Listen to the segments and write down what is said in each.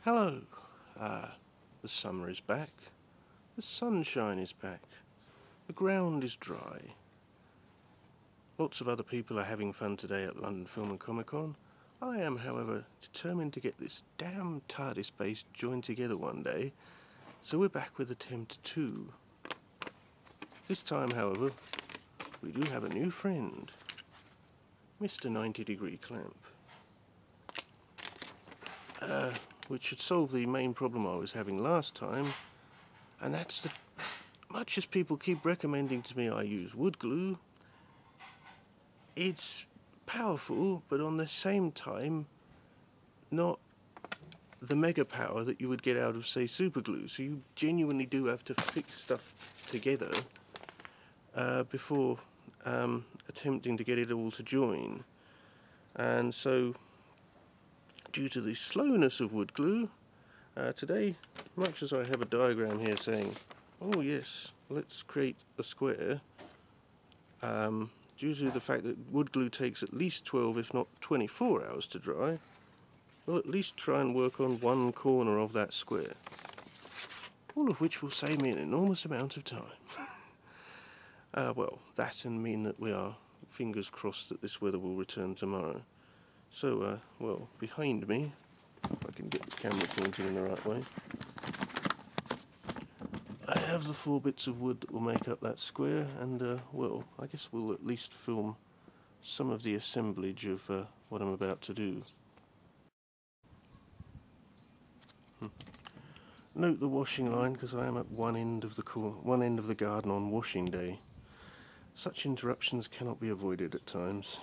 Hello. The summer is back. The sunshine is back. The ground is dry. Lots of other people are having fun today at London Film and Comic Con. I am, however, determined to get this damn TARDIS base joined together one day, so we're back with attempt 2. This time, however, we do have a new friend, Mr. 90-degree clamp. Which should solve the main problem I was having last time, and that's that much as people keep recommending to me I use wood glue, it's powerful, but on the same time not the mega power that you would get out of, say, super glue. So you genuinely do have to fix stuff together before attempting to get it all to join. And so, due to the slowness of wood glue, today, much as I have a diagram here saying, oh yes, let's create a square, due to the fact that wood glue takes at least 12 if not 24 hours to dry, we'll at least try and work on one corner of that square, all of which will save me an enormous amount of time. Well, that and mean that we are fingers crossed that this weather will return tomorrow. So, well, behind me, if I can get the camera pointing in the right way, I have the 4 bits of wood that will make up that square, and, well, I guess we'll at least film some of the assemblage of what I'm about to do. Note the washing line, because I am at one end of the garden on washing day. Such interruptions cannot be avoided at times.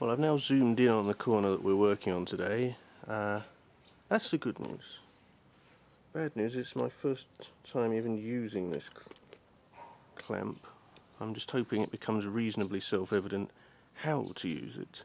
Well, I've now zoomed in on the corner that we're working on today. That's the good news. Bad news, it's my first time even using this clamp. I'm just hoping it becomes reasonably self-evident how to use it.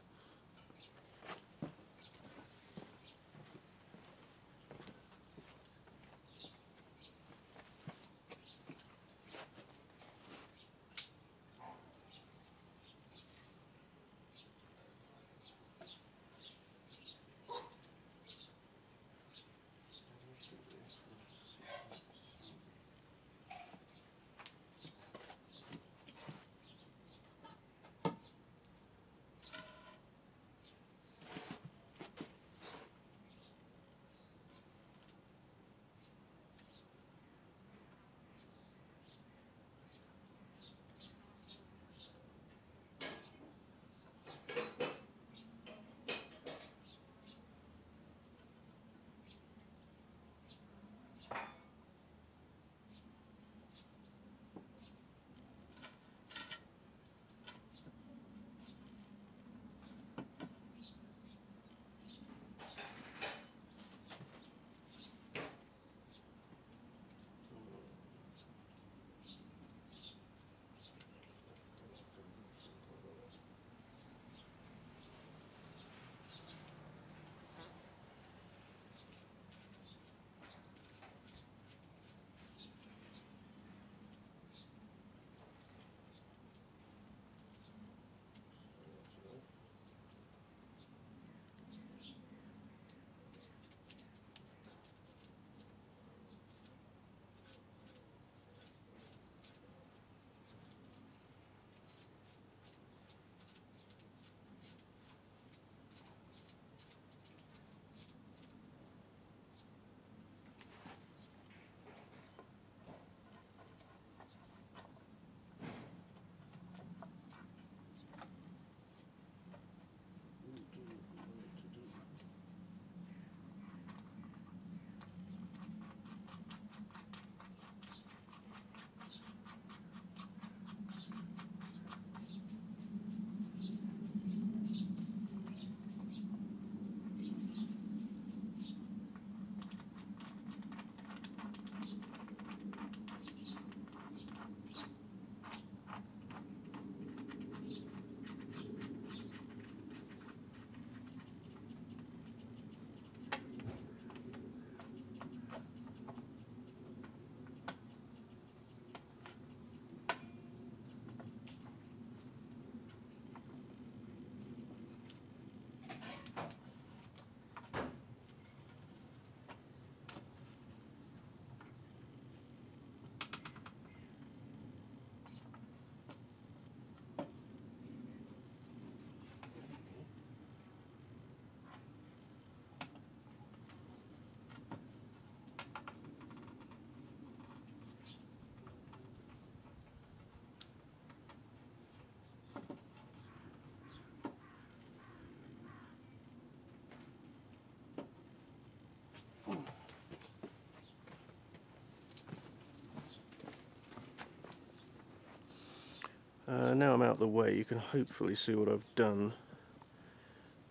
Now I'm out of the way, you can hopefully see what I've done.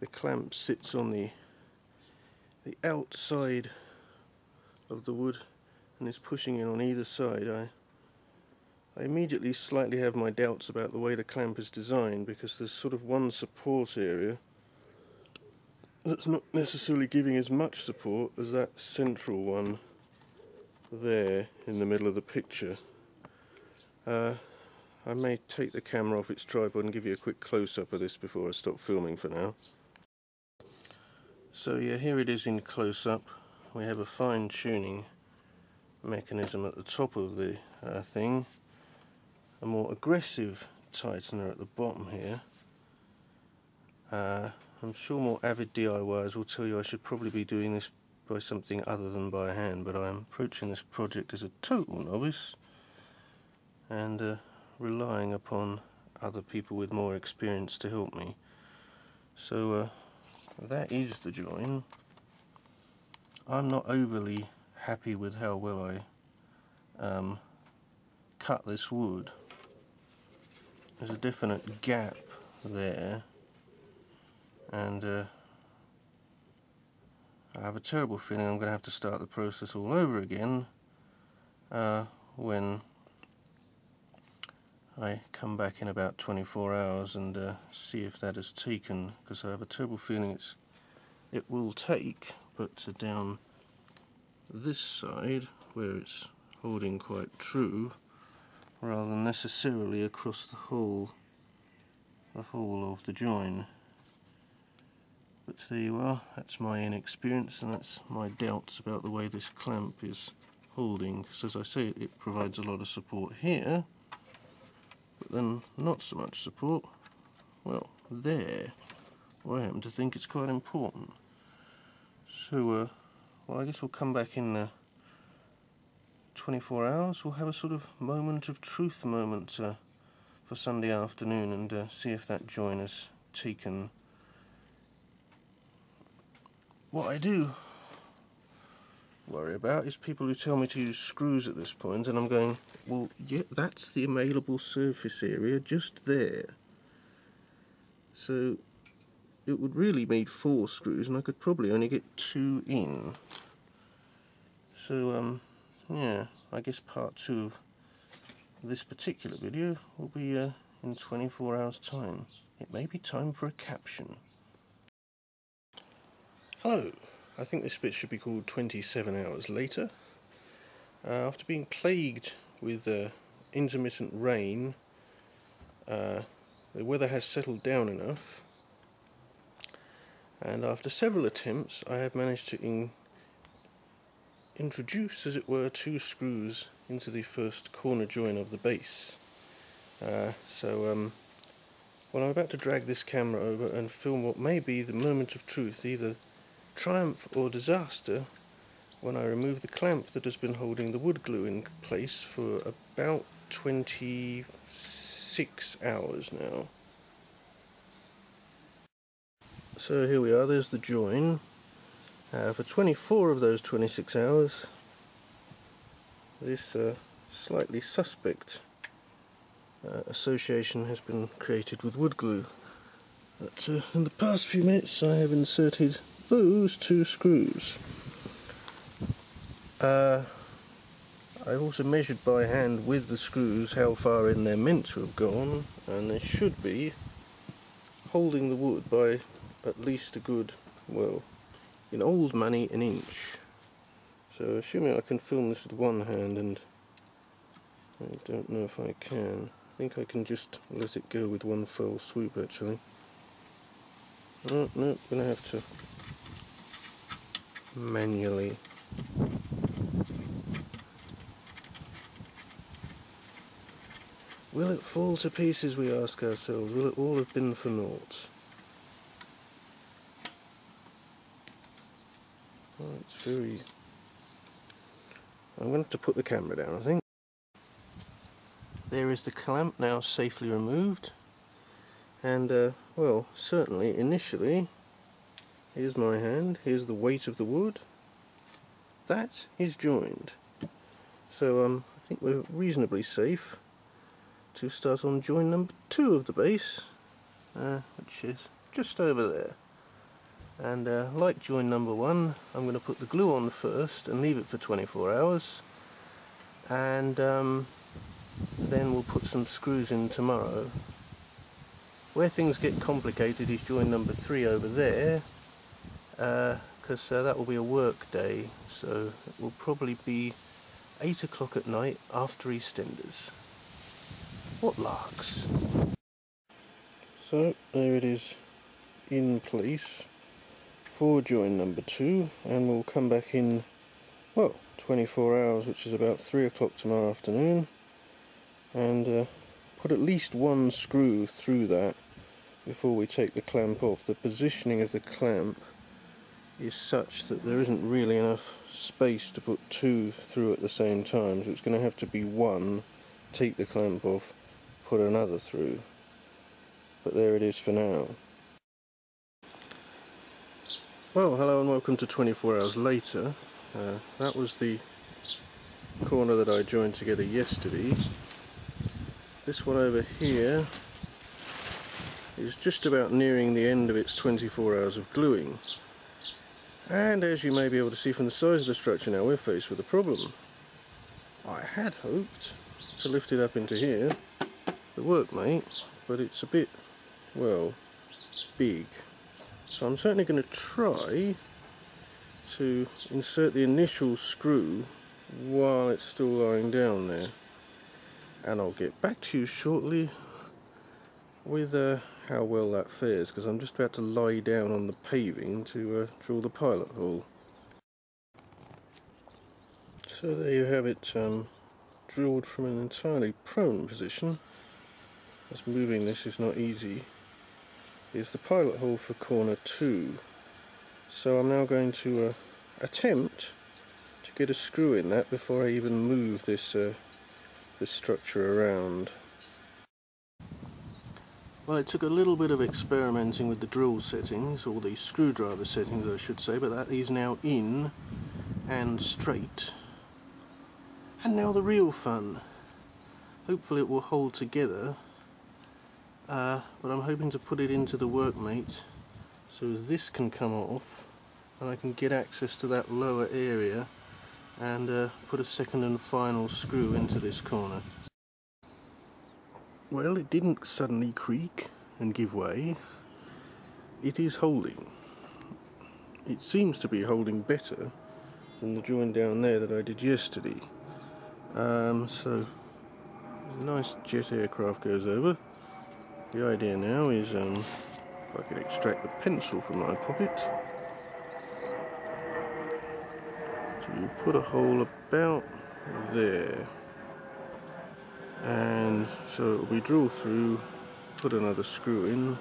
The clamp sits on the outside of the wood and is pushing in on either side. I immediately slightly have my doubts about the way the clamp is designed, because there's sort of one support area that's not necessarily giving as much support as that central one there in the middle of the picture. I may take the camera off its tripod and give you a quick close-up of this before I stop filming for now. So yeah, here it is in close-up. We have a fine-tuning mechanism at the top of the thing, a more aggressive tightener at the bottom here. I'm sure more avid DIYers will tell you I should probably be doing this by something other than by hand, but I'm approaching this project as a total novice and relying upon other people with more experience to help me. So that is the join. I'm not overly happy with how well I cut this wood. There's a definite gap there, and I have a terrible feeling I'm going to have to start the process all over again when I come back in about 24 hours and see if that has taken, because I have a terrible feeling it will take, but down this side where it's holding quite true, rather than necessarily across the whole of the join. But there you are, that's my inexperience and that's my doubts about the way this clamp is holding, because as I say, it provides a lot of support here, but then not so much support, well, there, where I happen to think it's quite important. So, well, I guess we'll come back in 24 hours, we'll have a sort of moment of truth moment for Sunday afternoon and see if that join has taken. What I do worry about is people who tell me to use screws at this point, and I'm going, well, yeah, that's the available surface area just there. So it would really need 4 screws, and I could probably only get 2 in. So, yeah, I guess part 2 of this particular video will be in 24 hours time. It may be time for a caption. Hello, I think this bit should be called 27 hours later. After being plagued with intermittent rain, the weather has settled down enough, and after several attempts I have managed to introduce, as it were, 2 screws into the first corner join of the base. Well, I'm about to drag this camera over and film what may be the moment of truth, either triumph or disaster, when I remove the clamp that has been holding the wood glue in place for about 26 hours now. So here we are, there's the join. For 24 of those 26 hours, this slightly suspect association has been created with wood glue. But in the past few minutes I have inserted those 2 screws. I've also measured by hand with the screws how far in they're meant to have gone, and they should be holding the wood by at least a good, well, in old money, an inch. So assuming I can film this with one hand, and I don't know if I can. I think I can just let it go with one fell swoop actually. Oh, no, I'm going to have to manually. Will it fall to pieces, we ask ourselves? Will it all have been for naught? Oh, it's very... I'm going to have to put the camera down, I think. There is the clamp now safely removed. And, well, certainly, initially, here's my hand, here's the weight of the wood. That is joined. So, I think we're reasonably safe. to start on join number 2 of the base, which is just over there. And like join number 1, I'm going to put the glue on first and leave it for 24 hours, and then we'll put some screws in tomorrow. Where things get complicated is join number 3 over there, because that will be a work day, so it will probably be 8 o'clock at night after EastEnders. What larks! So there it is in place for join number 2, and we'll come back in, well, 24 hours, which is about 3 o'clock tomorrow afternoon, and put at least one screw through that before we take the clamp off. The positioning of the clamp is such that there isn't really enough space to put 2 through at the same time, so it's going to have to be one, take the clamp off, put another through. But there it is for now. Well, hello and welcome to 24 hours later. That was the corner that I joined together yesterday. This one over here is just about nearing the end of its 24 hours of gluing. And as you may be able to see from the size of the structure now, we're faced with a problem. I had hoped to lift it up into here, the workmate, but it's a bit, well, big. So I'm certainly going to try to insert the initial screw while it's still lying down there. And I'll get back to you shortly with how well that fares, because I'm just about to lie down on the paving to drill the pilot hole. So there you have it, drilled from an entirely prone position, as moving this is not easy. Is the pilot hole for corner 2. So I'm now going to attempt to get a screw in that before I even move this structure around. Well, it took a little bit of experimenting with the drill settings, or the screwdriver settings I should say, but that is now in and straight. And now the real fun. Hopefully it will hold together, but I'm hoping to put it into the workmate so this can come off and I can get access to that lower area and put a second and final screw into this corner. Well, it didn't suddenly creak and give way. It is holding. It seems to be holding better than the join down there that I did yesterday. So, a nice jet aircraft goes over. The idea now is, if I could extract the pencil from my pocket, to put a hole about there. And so it will be drilled through, put another screw in,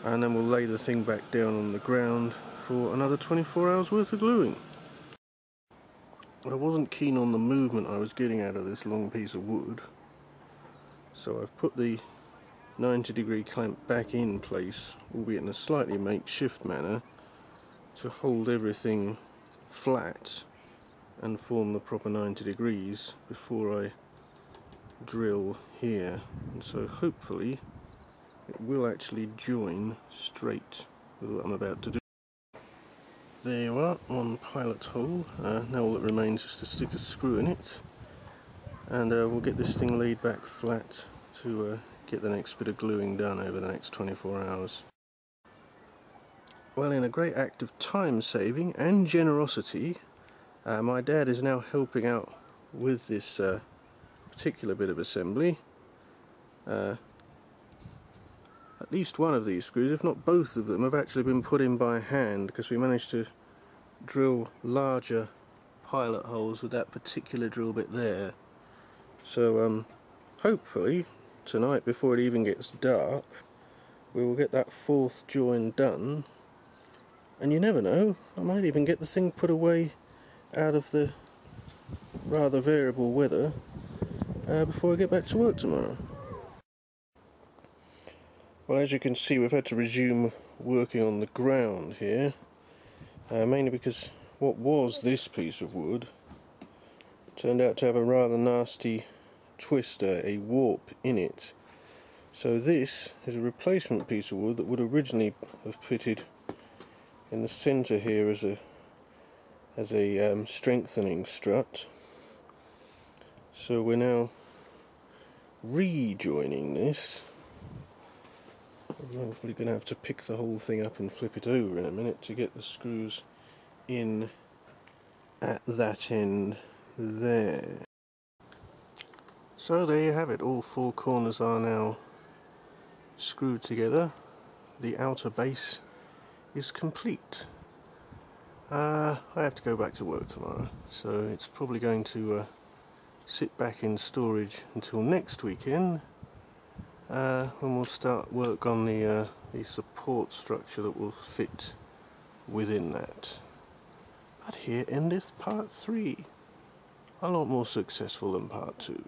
and then we'll lay the thing back down on the ground for another 24 hours worth of gluing. I wasn't keen on the movement I was getting out of this long piece of wood, so I've put the 90-degree clamp back in place, albeit in a slightly makeshift manner, to hold everything flat and form the proper 90 degrees before I drill here, and so hopefully it will actually join straight with what I'm about to do. There you are, one pilot hole. Now all that remains is to stick a screw in it, and we'll get this thing laid back flat to get the next bit of gluing done over the next 24 hours. Well, in a great act of time saving and generosity, my dad is now helping out with this particular bit of assembly. At least one of these screws, if not both of them, have actually been put in by hand, because we managed to drill larger pilot holes with that particular drill bit there. So hopefully tonight, before it even gets dark, we will get that 4th join done, and you never know, I might even get the thing put away out of the rather variable weather before I get back to work tomorrow. Well, as you can see, we've had to resume working on the ground here, mainly because what was this piece of wood turned out to have a rather nasty twister, a warp in it. So this is a replacement piece of wood that would originally have fitted in the centre here as a strengthening strut. So we're now rejoining this. I'm probably going to have to pick the whole thing up and flip it over in a minute to get the screws in at that end there. So there you have it, all four corners are now screwed together. The outer base is complete. I have to go back to work tomorrow, so it's probably going to sit back in storage until next weekend, when we'll start work on the support structure that will fit within that. But here endeth part 3, a lot more successful than part 2.